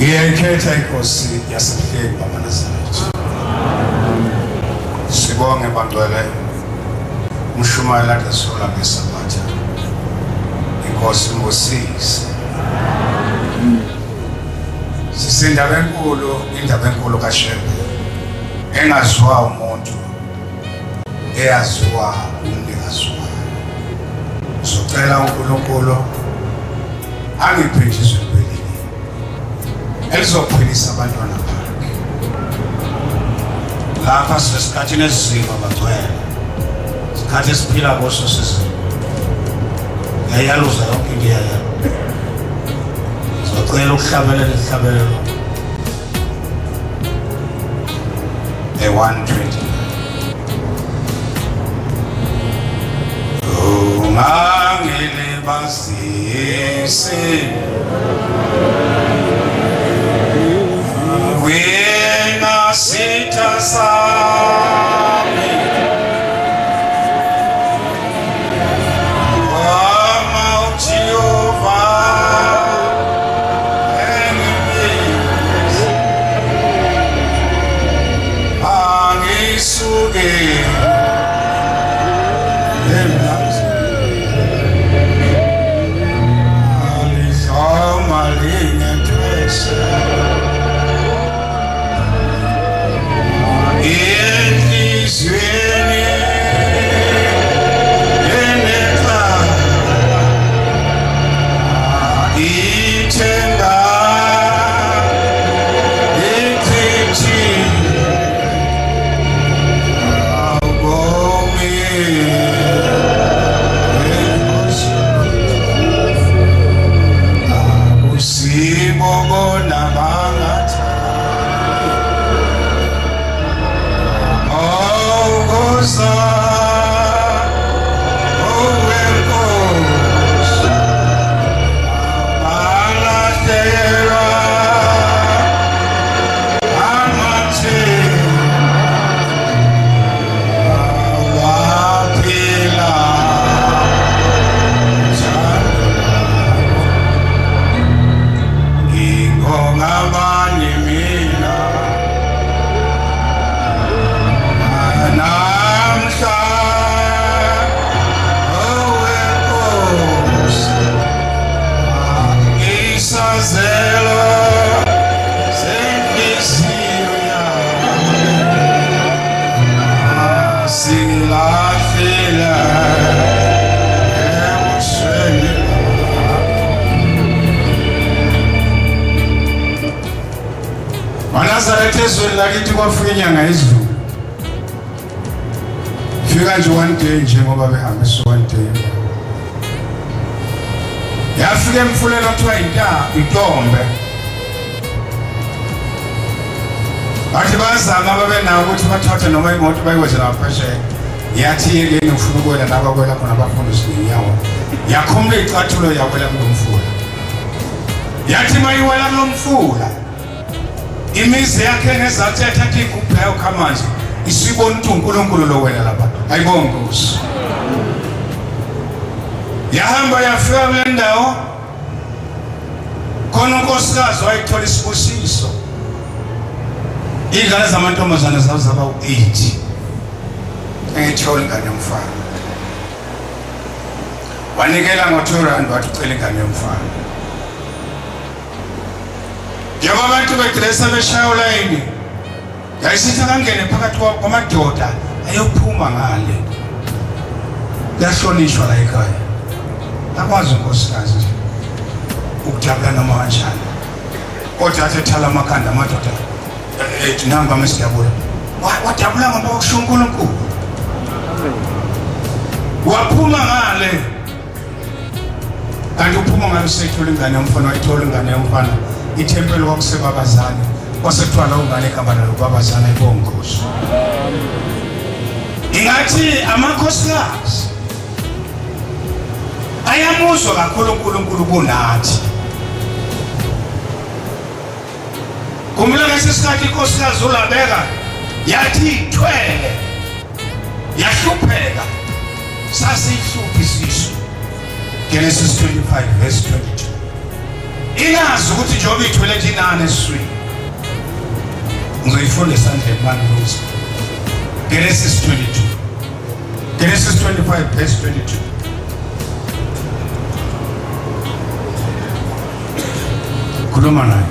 Ngiyayikhetha inkosi yasehleli bamaNazaretha. Sibonge bangcwele umshumayela lesola ngesabatha. Inkosi ngosisi. Sisindaba enkulu, indaba enkulu kaShembe. Engaziwa umuntu, eyaziwa umnikazi wayo. Socela uNkulunkulu angiphindiswe empeleni. Elizophilisa abantwana bakhe. Lapha sesikhathini esinzima bangcwele. Isikhathi esiphila kuso sizima. Yayaluza yonke into yayo. Socela ukuhlabelela isihlabelelo. 120. Ungangele basise wena sitha sami wama Jehova angisuke Nazaretha ezweni lakithi kwafika inyanga yezulu. Fika nje one day njengoba behambisa one day. Yafika emfuleni othiwa iNtombe. Bathi bazama babenawo ukuthi bathathe noma imoto bayiweze ngaphesheya. Yathi yekeni ufuna ukwela nabakwela khona abafundi sinyawo. Yakhumula icathulo yakwela kulomfula. Yathi mayiwela kulomfula. Imizi yakhe ngezathi athathe igubhu yayo khamanje isibona ukuthi uNkulunkulu lo wena lapha ayibonge Nkosi. Yahamba yafika kule ndawo khona unkosikazi wayithola isibusiso. Ingane zamantombazane zaba u8 engithola ingane yomfana. Wanikela ngo2 wathi ucela ingane yomfana. Njengoba abantu bedresa beshaya ulayini, yayisithi kangene phakathi kwamadoda ayophuma ngale. Kuyahlonishwa la ekhaya. Akwazi unkosikazi nje ukujabula noma kanjani. Kodwa athi ethala amakhanda amadoda. Namba mesiyabula. Wadabula ngoba ukusho uNkulunkulu. Waphuma ngale. Kanti uphuma ngale sethola ingane yomfana, wayithola ingane yomfana. Ithempeli kwakusebabazane kwasethiwa la ungane ekhamba nalo babazane ayibonge Nkosi. Ingathi amakhosikazi ayamuzwa kakhulu uNkulunkulu kunathi. Kumele ngesikhathi inkosikazi uLabeka yathi ithwele yahlupheka sasihluphi isisu. Genesis 25 verse 22. Ilazi ukuthi njengoba ithwele inani esiswini. Ngizoyifunda esandleni manje ukuthi Genesis 22. Genesis 25 verse 22. Khuluma naye.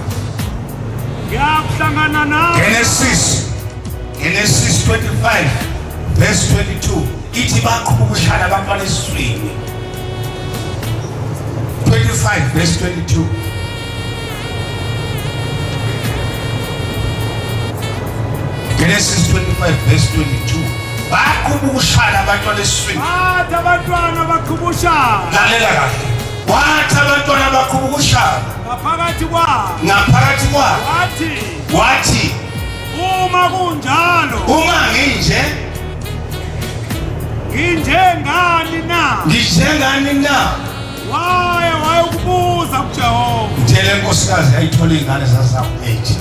Ngiyakuhlangana nawe. Genesis 25 verse 22. Ithi baqhuba ukushaya abantwana esiswini. 25 verse 22. Genesis 25 verse 22. Baqhuba ukushaya abantwana esiswini. Wathi abantwana baqhuba ushaya. Lalela kahle. Wathi abantwana baqhuba ukushaya. Ngaphakathi kwabo. Ngaphakathi kwabo. Wathi uma kunjalo. Uma nginjengani na? Nginjengani na? Wayokubuza kuJehova. Ngitshele inkosikazi ayithola ingane zazawu-8.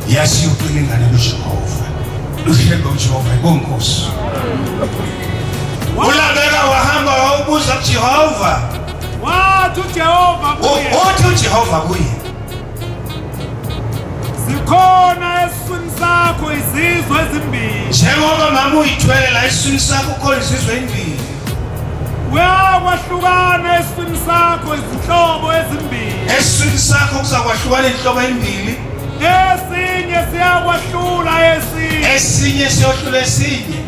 Yasiya uqina ingane kuJehova. Uhlelo kuJehova inkosi. Ulabeka wahamba wawubuza kuJehova. Wathi uJehova kuye. Uthi uJehova kuye. Zikhona esiswini sakho izizwe ezimbili. Njengoba mama uyithwele la esiswini sakho khona izizwe ezimbili. Uyakwahlukana esiswini sakho izinhlobo ezimbili. Esiswini sakho kuzakwahlukana inhlobo ezimbili. Esinye siyakwahlula esinye. Esinye siyohlula esinye.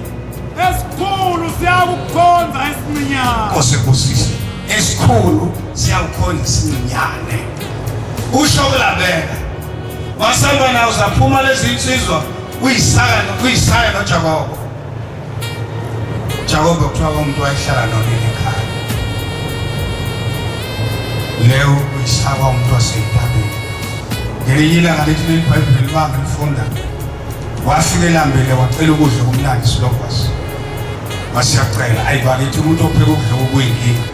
Esikhulu siyakukhonza esiminyane. Kosebusisi. Esikhulu siyawukhonza esiminyane. Usho kulabeka. Wasamba nawo zaphuma lezi insizwa kuyisaka noJakobo. Jakobo kuthiwa umuntu wayehlala nonina ekhaya. Leo kuyisaka umuntu waseyitabeni. Ngelinye ilanga lithi iBhayibheli bami lifunda. Wafika elambile wacela ukudla kumnandi silokwazi. Wasiyacela ayibakithi umuntu opheka ukudla okuyinkinga.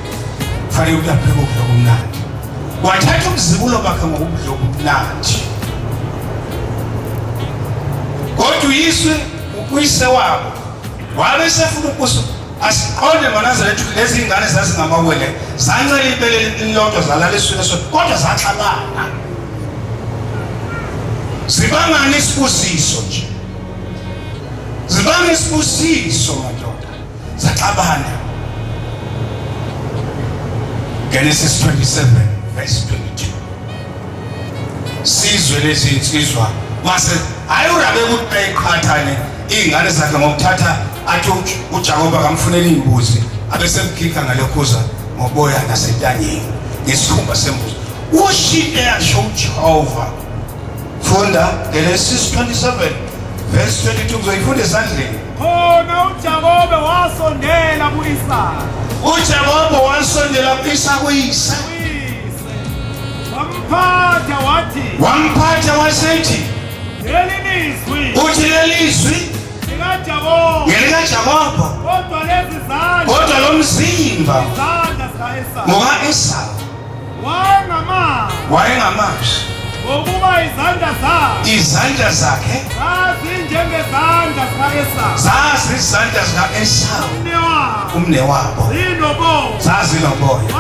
Kufanele uyapheka ukudla kumnandi. Wathatha umzibulo bakhe ngokudla okumnandi. Kodwa uyise wabo wabe sefuna ukuso asiqonde eNazaretha lezi ingane zazingamawele zancela ibele lilodwa zalala eswini kodwa zaxabana. Zibangani isibusiso nje. Zibanga isibusiso madoda. Zaxabana. Genesis 27 verse 22. Sizwe lezi insizwa mase ayurabe ukuthi ayikhathane ingane zakhe ngokuthatha athi uJakoba kamfunela imbuzi abesemkhikha ngalokhuza ngoboya nasetanyeni ngesikhumba sembuzi. Ushite yasho uJehova. Funda Genesis 27 verse 22 uzoyifunda esandleni. Khona uJakobe wasondela kuIsaka. uJakobe wasondela kuyise. Wamphatha wasethi uthi lelizwi ngelikaJakobo kodwa lo mzimba ngoka-Esawu wayengamazi ngokuba izandla zakhe zazizandla zika-Esawu umne wabo zazinoboya.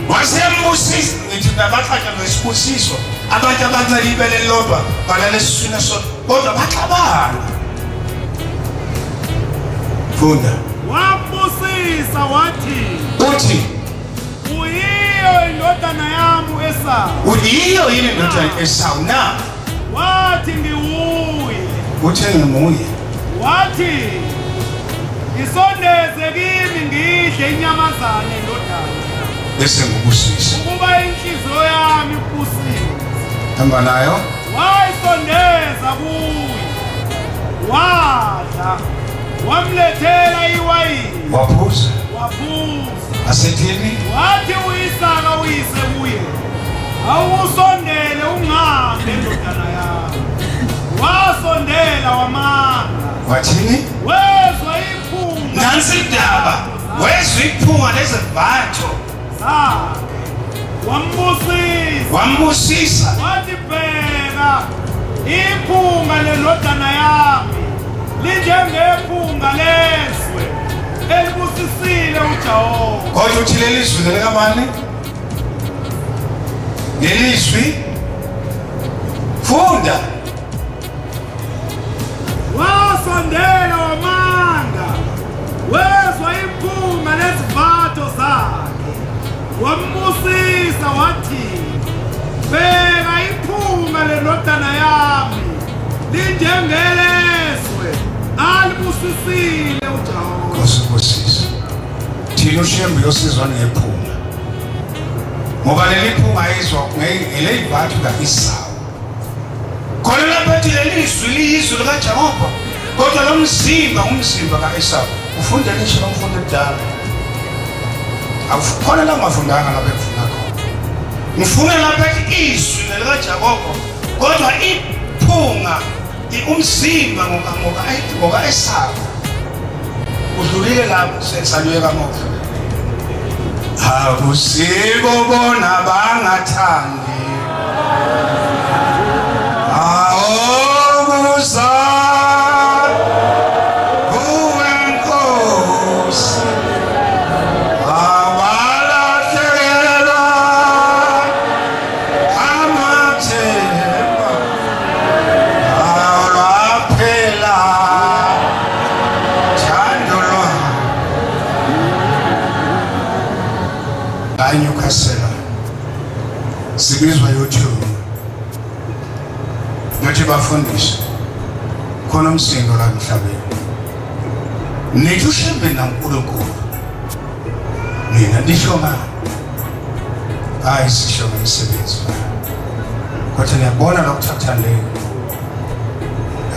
Wasembusisa ngithi nabaxatsha ngesibusiso abantu abancela ibele lodwa balala esiswini esodwa kodwa baxabana. Funda. Wambusisa wathi uthi uyiyo indodana yami Esawu. Uyiyo yini indodana Esawu na? Wathi ngiwuye. Uthe ngimuye. Wathi isondeze kimi ngidle inyamazane ndodana. Bese ngubusisa. Ukuba inhliziyo yami ikusile. Hamba nayo. Wayisondeza kuye. Wadla. Wamlethela iwayini. Waphuza. Asethini. Wathi uIsaka uyise kuye. Awusondele ungahambe ndodana yami. Wasondela wamanga. Wathini? Wezwa iphunga. Nansi indaba. Wezwa iphunga lezivatho. Wambusisa. Wathi bheka iphunga lendodana yami linjengephunga leswe elibusisile uJehova. Kodwa uthi lelizwi lelikamani? ngelizwi funda wasondela wamanga wezwa iphuma lezivatho zakhe wambusisa wathi bheka iphuma lendodana yami linjengeleswe alibusisile uJehova ngosibusisa thina ushembe yosizwa ngephuma ngoba leli phuma ayizwa ngeleyivathu kaIsawu khona lapha ethi lelizwi liyizwi likaJehova kodwa lo mzimba umzimba kaEsawu ufunda ngisho nomfundo edala akukhona la ngafundanga lapha ekufuna khona ngifuna lapha ethi izwi likaJehova kodwa iphunga umzimba ngokaEsawu udlulile lapho sesalwe kamoya akusiko bona bangathandi awuza kuwenkosi abalahlekela amathemba awulaphela thandolwa anyukasela sibizwa YouTube ngathi bafundisha khona umsindo la emhlabeni nithi ushembe naNkulunkulu mina ndisho ngani hayi sisho ngomsebenzi kodwa ngiyabona lokuthathandeka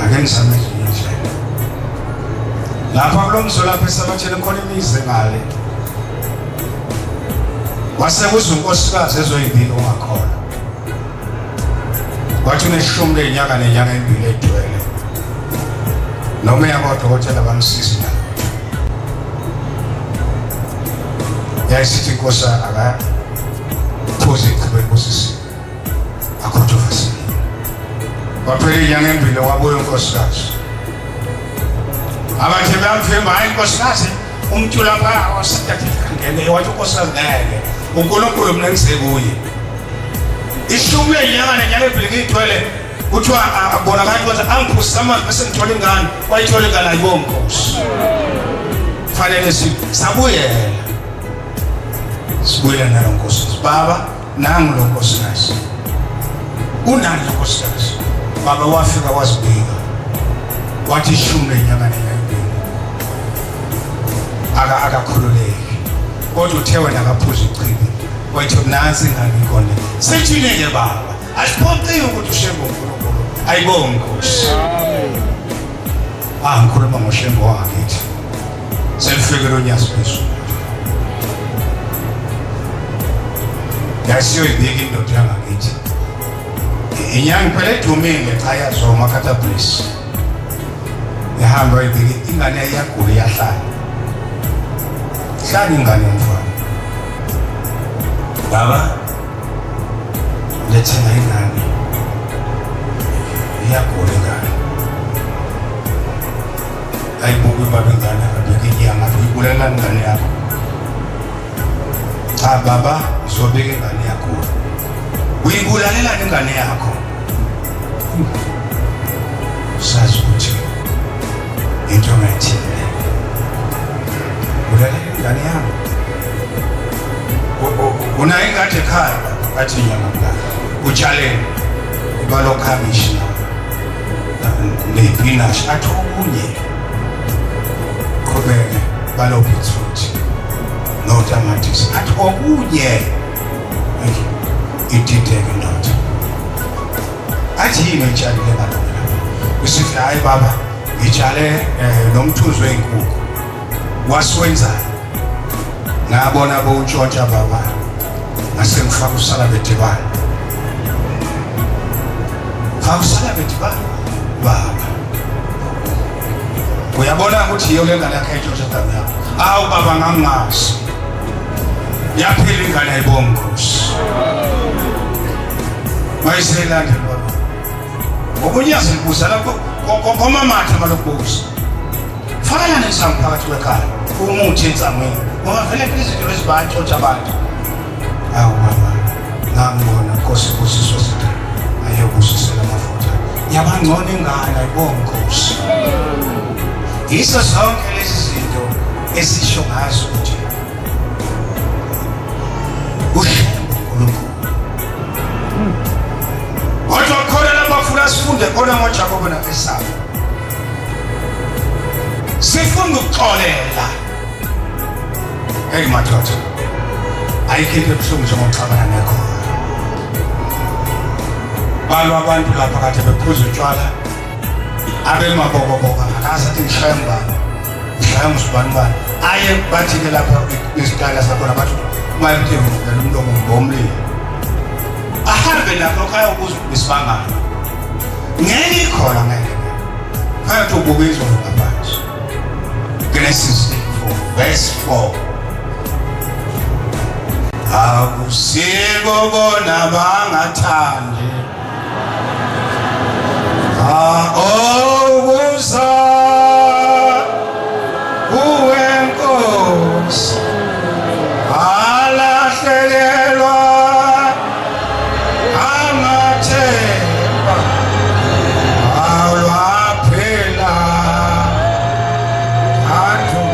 ake ngizame nje lapha kulomzo lapha esabathele khona imize ngale wasekuza unkosikazi ezoyibika ongakhona wathi uneshumi lenyanga nenyanga embili edwele noma yakwadokotela bamsizi nalutho yayisithi inkosi akaphuze iqhubeka kusisi akhothovasile kwaphela inyanga embili wabuya unkosikazi abathe bamvimba hayi inkosikazi umntu lapha wasathathekangene wathi unkosikazi ngeke uNkulunkulu mina ngisekuye ishumi lenyanga nenyanga embili ngidwele kuthiwa abona kahle ukuthi angiphusa amanzi bese ngithola ingane wayithola ingane ayibonkosi kufanele sabuyela sibuyela nalo nkosikazi baba nangu lo nkosikazi unani lo nkosikazi baba wafika wazibika wathi ishumi lenyanga nenyanga embili akakhululeki kodwa uthe wena akaphuza ichibi wathi nansi ingane ikhona sethile baba asiphoqi ukuthi ushembe uNkulunkulu ayibonge Nkosi ngikhuluma ngoshembe wangakithi selifike lo nyasi phezulu yasiyo ibiki indoda yangakithi inyanga phela edumile cha yazoma Caterpillar yahamba ibiki ingane yayagula yahlala ingane yomfana baba lethenga ingane iyagula ingane ayibuke baba ingane abeke inyanga uyibulela ingane yakho cha baba izobeka ingane yakho uyibulalela ingane yakho sazi ukuthi into ngathini bulalela ingane yakho una ingadi ekhaya athi nyama utshaleni balo khabishi nepinash athi okunye qhubeke balo beetroot no tomatoes athi okunye idideke ndoda athi yini etshalile balona usithi hayi baba ngitshale nomthuzo wenkukhu wasiwenza ngabona bontshontsha baba ngasengifaka usala bedibana usala bedibana baba uyabona ukuthi iyo lengane yakhe etshontsha dami yakho awu baba ngangazi yaphila ingane ayibonge Nkosi mayiselande baba ngokunyaza libuza lapho komamatha malokubuza fana nesangu phakathi wekhaya umuthi enzamweni ngoba vele izinto ezibantshontsha abantu awu baba ngangibona Nkosi Busiso sithi ayobusisela amafutha yabangcono ingane ayibonkosi iso sonke lezi zinto esisho ngazo ukuthi ushembe uNkulunkulu kodwa khona labafuna sifunde khona ngoJakobe naEsawu sifunda ukuxolela madoda ayikho ebuhlungu njengoxabana nekhona balwa abantu lapha kade bephuza utshwala abemabokoboka akasathi ngishemba ngishayangusibani aye bathi-ke lapha isitala sakhona bathi mayemthemvukela umlomo ngomlilo ahambe lapho kayobuza besibangana ngeke ikhona ngeke kayothi ubukizwa ngaphansi Genesis 4 verse 4 akusiko bona bangathandi okuza uwenkosi alahlelelwa amathemba alwaphela athu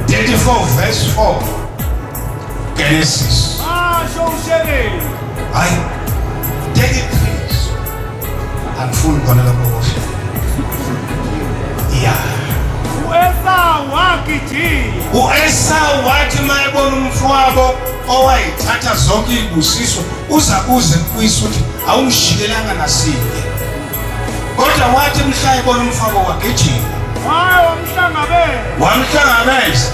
34 verse 4 Genesis hayi take it please angifuni khona lapho kusho yeah uEsawu wathi mayebona umfowabo owayithatha zonke izibusiso uzakuze kuyisa ukuthi awungishikelanga nasinye kodwa wathi mhla ebona umfowabo wagijima wamhlangabeza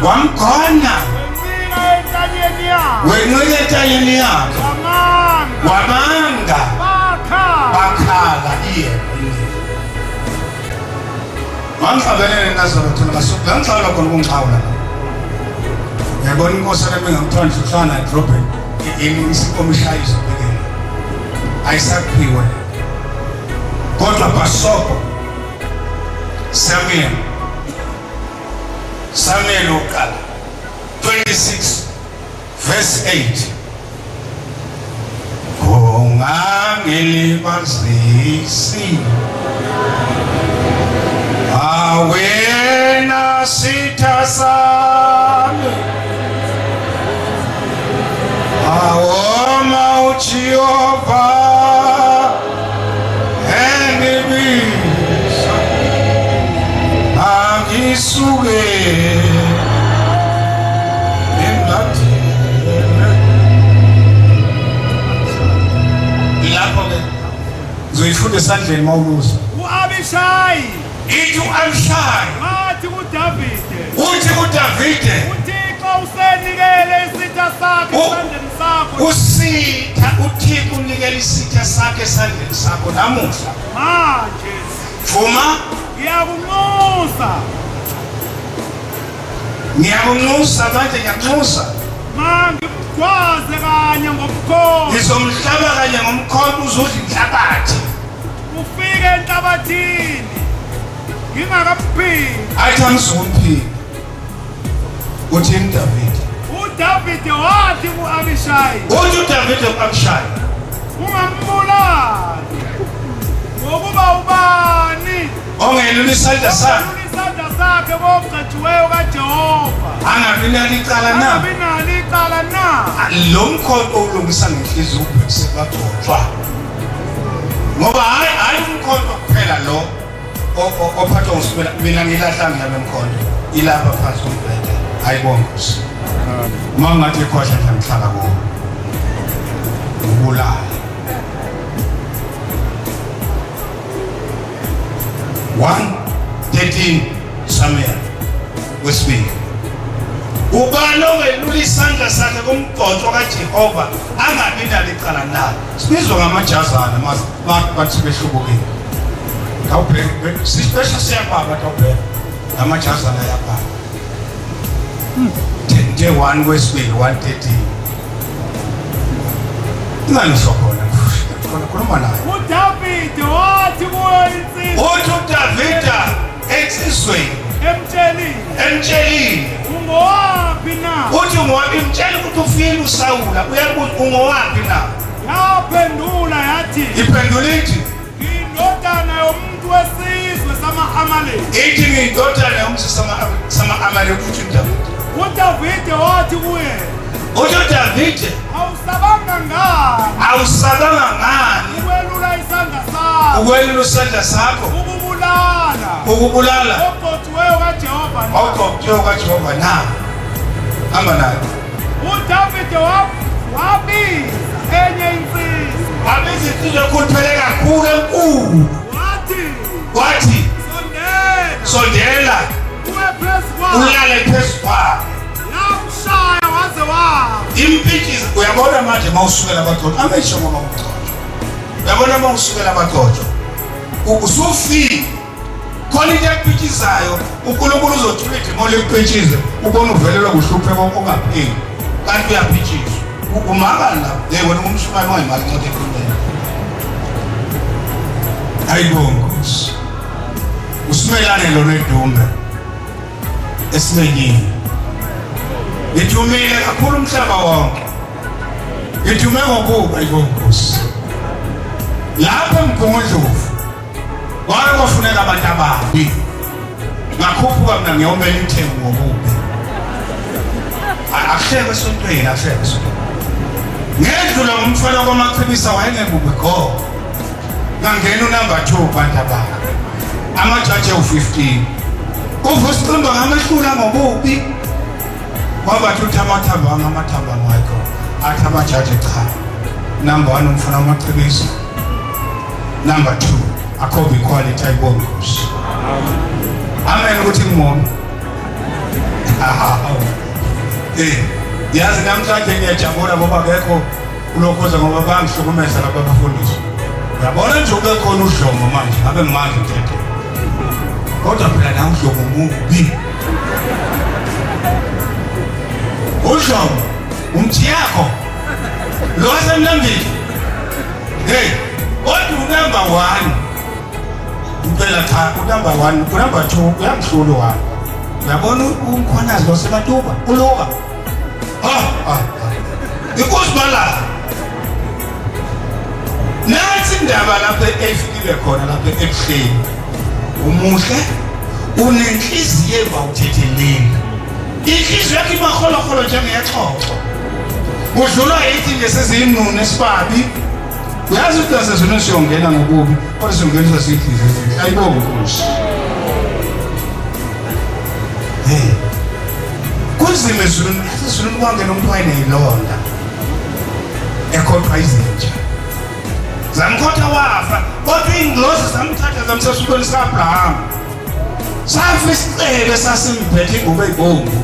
wamgona wencike entanyeni yakhe wamanga bakhala wangixabelele nazothula basuku langixabela khona ukungixawula ngiyabona inkosi yami ngamthanda uhlala edrobheni isikomishayisa bekele ayisaphiwe kodwa basoko Samuel okala 26 verse 8 ungangelibazisi awena sitha sami awoma uJehova engibisa angisuke zoyifunde esandleni mawuluza uAbishayi ithi uAbishayi wathi kuDavide uThixo usenikele isitha sakhe esandleni sakho uThixo unikele isitha sakhe esandleni sakho namuhla manje vuma ngiyakunxusa manje ngiyakunxusa mangikwaze kanye ngomkhondo ngizomhlaba kanye ngomkhondo uzodla inhlabathi ufike enhlabathini ngingakaphili athi angizomphila uthini uDavide wathi kuAbishayi uthi uDavide kuAbishayi ungambulali ngokuba ubani ongelula isandla sakhe bomgcetshiweyo kaJehova angabi nalo icala na lo mkhonto ulungisa ngenhliziyo ubhekise kwagcotshwa ngoba hayi umkhonto kuphela lo ophathwa ngusibela mina ngilahla ngiyame mkhonto ilapha phansi kombhede ayibongosi uma ngathi ikhohla ngihlala kuwo ubulala 1:13 Samuel wesibili ubani ongelula isandla sakhe kumgcotshwa kaJehova angabi nalo icala nalo sibizwa ngamajazana bathi behlubukile kawubheke sisibesha siyababa kawubheke ngamajazana yapha nje 1 wesibili 1:13 inganisho khona khuluma naye uDavide wathi kuyinsizwa uDavide ensizweni emtshelile ungowaphi na? uthi ungowaphi, mtshela ukuthi ufile uSawula, uyabuza ungowaphi na? Yaphendula yathi, iphendula ithi indodana yomuntu wesizwe sama-Amaleki. ithi ngiyindodana yomuzi sama-Amaleki. Uthi uDavide wathi kuye, uDavide awusabanga ngani ukwelula isandla sakho ukwelula isandla sakho ukubulala ogcotshiweyo kaJehova na? Hamba naye. uDavide wabiza enye insizwa, wabiza insizwa ekhuluphele kakhulu enkulu, wathi sondela ulale phezu kwayo. yamshaya waze wafa. Impithiza uyabona manje mawusukela abagcotshwa amesho ngoba ugcotshwa. Uyabona mawusukela abagcotshwa usufile khona into ekupithizayo, uNkulunkulu uzothula idimo lekupithize ubona uvelelwa kuhlupheka ongapheli kanti uyaphithizwa umakala la wena umshumane wayimali ncede ekhulumeni. Ayibongo usimelane lo nedumbe esimenyini ngithumile kakhulu umhlaba wonke, ngithume ngokuba ayibongosi lapha eMgungundlovu kwake kwafuneka abantu ababi, ngakhuphuka mina ngiyomela ithengu ngobubi. Akuhleke esontweni, akuhleke esontweni. Ngedlula ngomfana kwamachibisa wayengebubi go, ngangena unumber 2 bantu ababi, amajaji awu-15 uVusiqimba ngamehlula ngobubi. Wabathi uthi amathamba wakho athi amajaji cha. Number 1 umfana wamachibisa, number 2 akhobe equality. Ayibongosi amen ukuthi ngimono. Yazi namhlanje ngiyajabula ngoba akekho ulokhoza ngoba bangihlukumeza lapha abafundisi. Uyabona nje ube khona uDlomo manje, ngabe ngimazi Mthetho, kodwa phela nawe uDlomo umubi. uDlomo umthi yakho lo wasemlambile, kodwa unumber 1 impela cha, unumber 1 unumber 2 uyangihlula wami. Uyabona umkhwanazi lo seMatuba uluka ikuzibala nansi indaba lapha efikile khona lapha ebuhleni. Umuhle unenhliziyo evawuthetheleni, inhliziyo yakhe imaholaholo njengeyaxoxo, udlula yithi nje seziyinqunu esibabi. Uyazi ukuthi nasezona siyongena ngokubi kodwa siyongenisa siyinhliziyo ezinhle. Ayibonge Nkosi. Kunzima ezulwini kwangena umuntu wayineyilonda ekhothwa izinja, zamkhotha wafa, kodwa iy'ngilosi zamthatha zamsa esifubeni sika-Abrahama, safa isicebe sasimphethe ingubo ey'bomvu,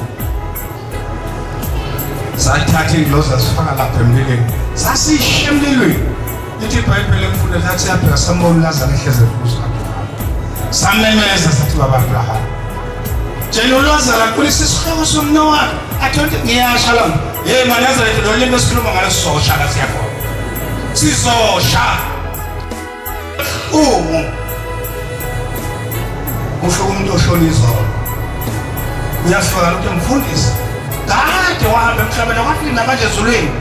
sathatha iy'ngilosi zasifaka lapha emlilweni, sasishiya emlilweni. Ithi iBhayibheli emfundweni sathi siyabheka sambona uLazaro ehlezi ephuzu ka-Abrahama, samemeza sathi baba Abrahama, tshela uLazaro aqulise isihloko somnawakhe, athi ngiyasha la maNazaretha lo limi esikhuluma ngalo sizosha la siyakhona, sizosha. Kusho umuntu oshona izolo uyasifaka ukuthi mfundisi kade wahamba emhlabeni wafinda manje ezulwini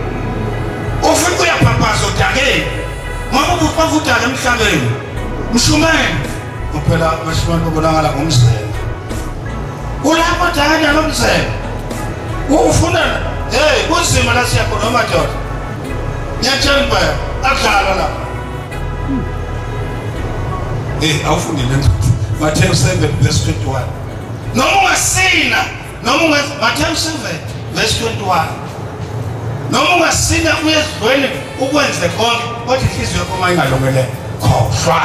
ufike uyaphapaza odakeni ngoba ubufafa udala emhlabeni mshumene kuphela abashumane babonakala ngomzelo ulapho odakeni lo mzelo ufuna kunzima la siyakhona amadoda ngiyatshela impela akudlala la awufundi le ncwadi Matthew 7 verse 21 noma ungasina noma Matthew 7 verse 21 noma ungasina uyezweni ukwenze konke kodwa inhliziyo yakho mayingalungele khohlwa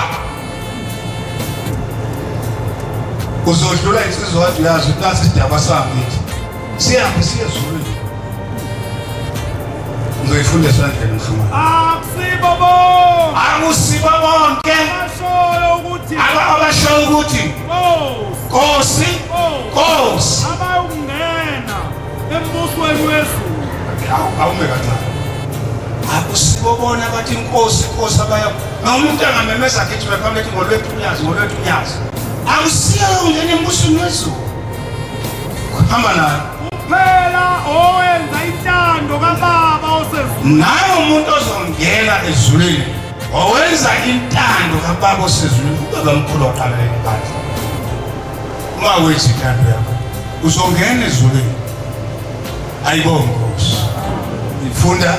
uzodlula insizwa wathi uyazi ukuthi nasi isidaba sangithi siyahambe siyezulwini ngizoyifunda esandleni mhlumane akusibo bonke abashoyo ukuthi Nkosi abayokungena embusweni wezulu. Awume kancane. Akusibo bona bathi Nkosi abaya nomuntu angamemeza akithi bephambi ngolwethu unyazi akusiyo ungena embusweni wezulu. hamba nayo kuphela owenza intando kaBaba osezulwini. Naye umuntu ozongena ezulwini owenza intando kaBaba osezulwini ubaba mkhulu oqala enkandla. Uma wenza intando yakho uzongena ezulwini. Ayibonge Nkosi. Ifunda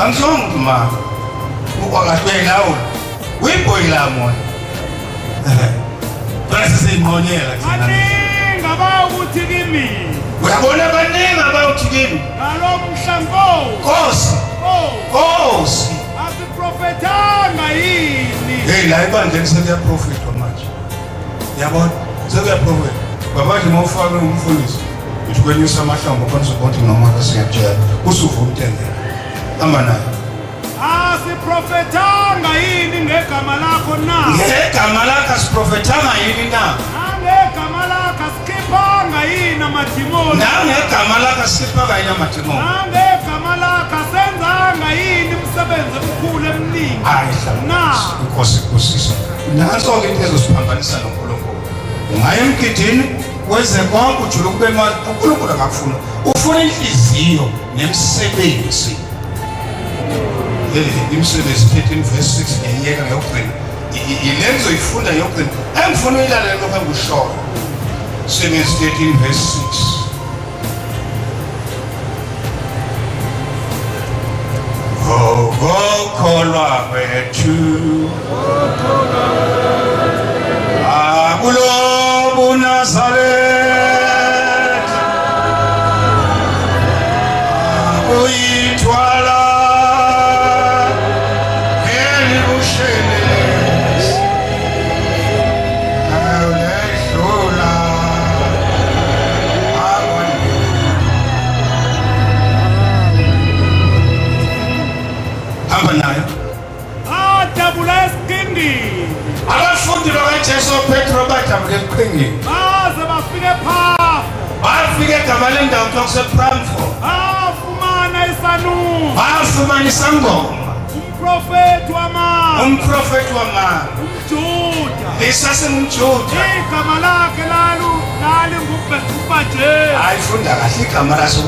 angizonge mama ukwakatwe lawo wiboyila mona. Bese simonela thina. Baningi abawukuthi kimi. Uyabona baningi abawuthi kimi. Ngalomhlango. Nkosi. Nkosi. Asiprofethanga yini? Hey la ibandla sekuya prophet manje. Yabona? Sekuya prophet. Babathi mawufaka umfundisi. Ukwenyusa amahlamvu khona ukuthi noma kasiyatshela. Usuvu umtendela. Hamba naye. Asiprofethanga yini ngegama lakho na? Ngegama lakho asiprofethanga yini na? Ngegama lakho asikhipanga yini amadimoni? Ngegama lakho asikhipanga yini amadimoni? Ngegama lakho asenzanga yini umsebenzi omkhulu eminingi? Na. Inkosi kusisa. Nanso ke into ezosiphambanisa noNkulunkulu. Ungaya emgidini wenze konke ujule kube mali uNkulunkulu akafuna. Ufuna inhliziyo nemisebenzi. Imsebenzi 13 verse 6 ngiyeka ngiyokugcina. Ilenzo ifunda ngiyokugcina. Engifuna uyilalela lokho engikushoyo. Sebenzi 13 verse 6. Kholwa kwethu akulo Nazaret uyithwala elibushelelezi awulehlula hamba nayo adabula esiqingini. Abafundi bakaJesu Petro bajabule esiqingini. Baze bafike Phafu. Bafike egama lendawo kuthiwa kusePramfo. Bafumana isanusi. Bafumana isangoma. Umprofethi wamanga. Umprofethi wamanga. Umjuda. Lisasengumjuda. Igama lakhe lali nguBajesu. Ayifunda kahle igama laso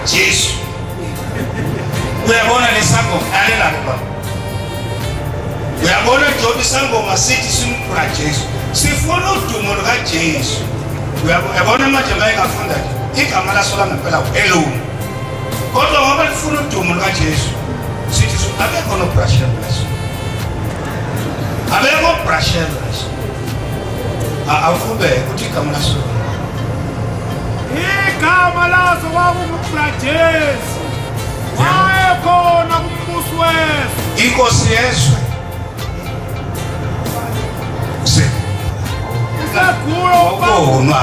Jesu. Uyabona lesangoma lalela baba. Uyabona Job isangoma sithi simphura Jesu. Sifuna udumo lukaJesu. Uyabona manje mayengafunda nje igama laso langempela uElohim. Kodwa ngoba lifuna udumo lukaJesu sithi abekho no brashless. Abekho brashless. Awukube ukuthi igama laso. Igama laso kwakunguBajesu. Wayekhona kumbuso wezwe. Inkosi yezwe. Usegulo ubona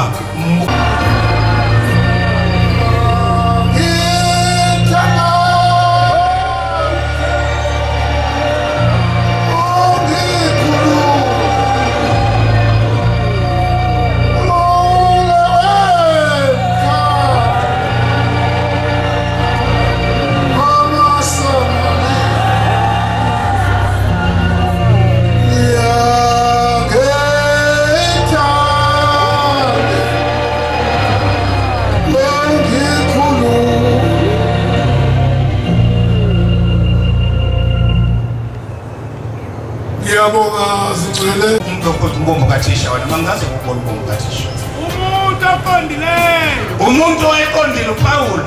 umuntu kathisha wena mangaze ukubona umuntu kathisha. Umuntu oqondileyo. Umuntu oyiqondile uPaul.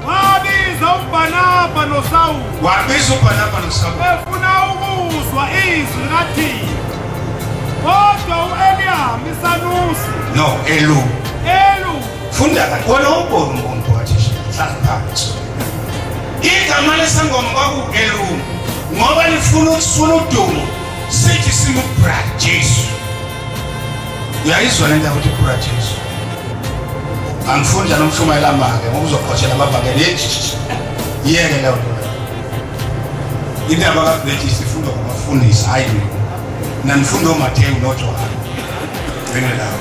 Wabiza uBarnaba noSawuli. Wabiza uBarnaba noSawuli. Befuna ukuzwa izwi likaThixo. Kodwa uEliyamu isanusi. No, Elu. Funda kahle. Wena ubona umuntu kathisha. Hlala phansi. Igama lesangoma kwakuElu. Ngoba lifuna udumo. Sithi simupra Jesu. Uyayizwa lento ukuthi upra Jesu. Angifunda nomshumayela amake ngoba uzokhoshela amabhakeni. Yeke leyo nto. Indaba kaBhethi sifunda kubafundisi hayi mina. Nanifundo uMathewu noJohane. Wena lawo.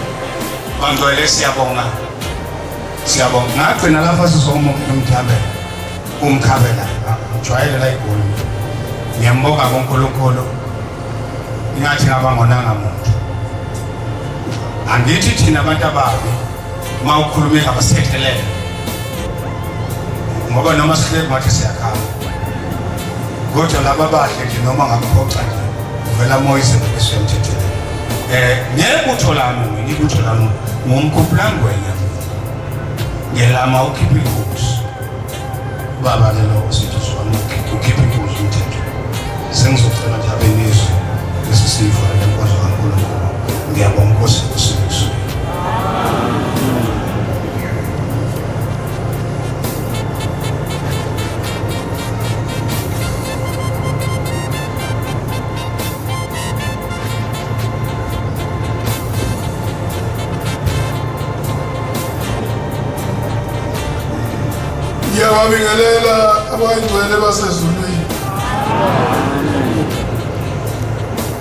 Bangcwele siyabonga. Siyabonga. Ngagcina lapha sizomumuntu umthabela. Umkhabela. Ujwayele la igoli. Ngiyambonga kuNkulunkulu. Ingathi ngabangonanga muntu. Angithi thina abantu ababi mawukhulumile abasethelele ngoba noma sihleki mathi siyakhala kodwa laba bahle nje noma ngaphoxa nje uvela moyise besiyamthethele nebutho lami ngibutho lami ngumkhuphulangwenya ngelama ukhipha inkosi baba ke lo sithi sona ukhipha inkosi umthetho sengizocela nje abenizwe lesisifa lenkonzo kaNkulunkulu ngiyabonga Nkosi usizo ngiyabingelela abangcwele basezulwini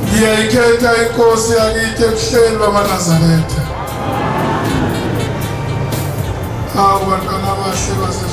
ngiyayikhetha inkosi yakithi ebuhleni bamaNazaretha abantwana abahle base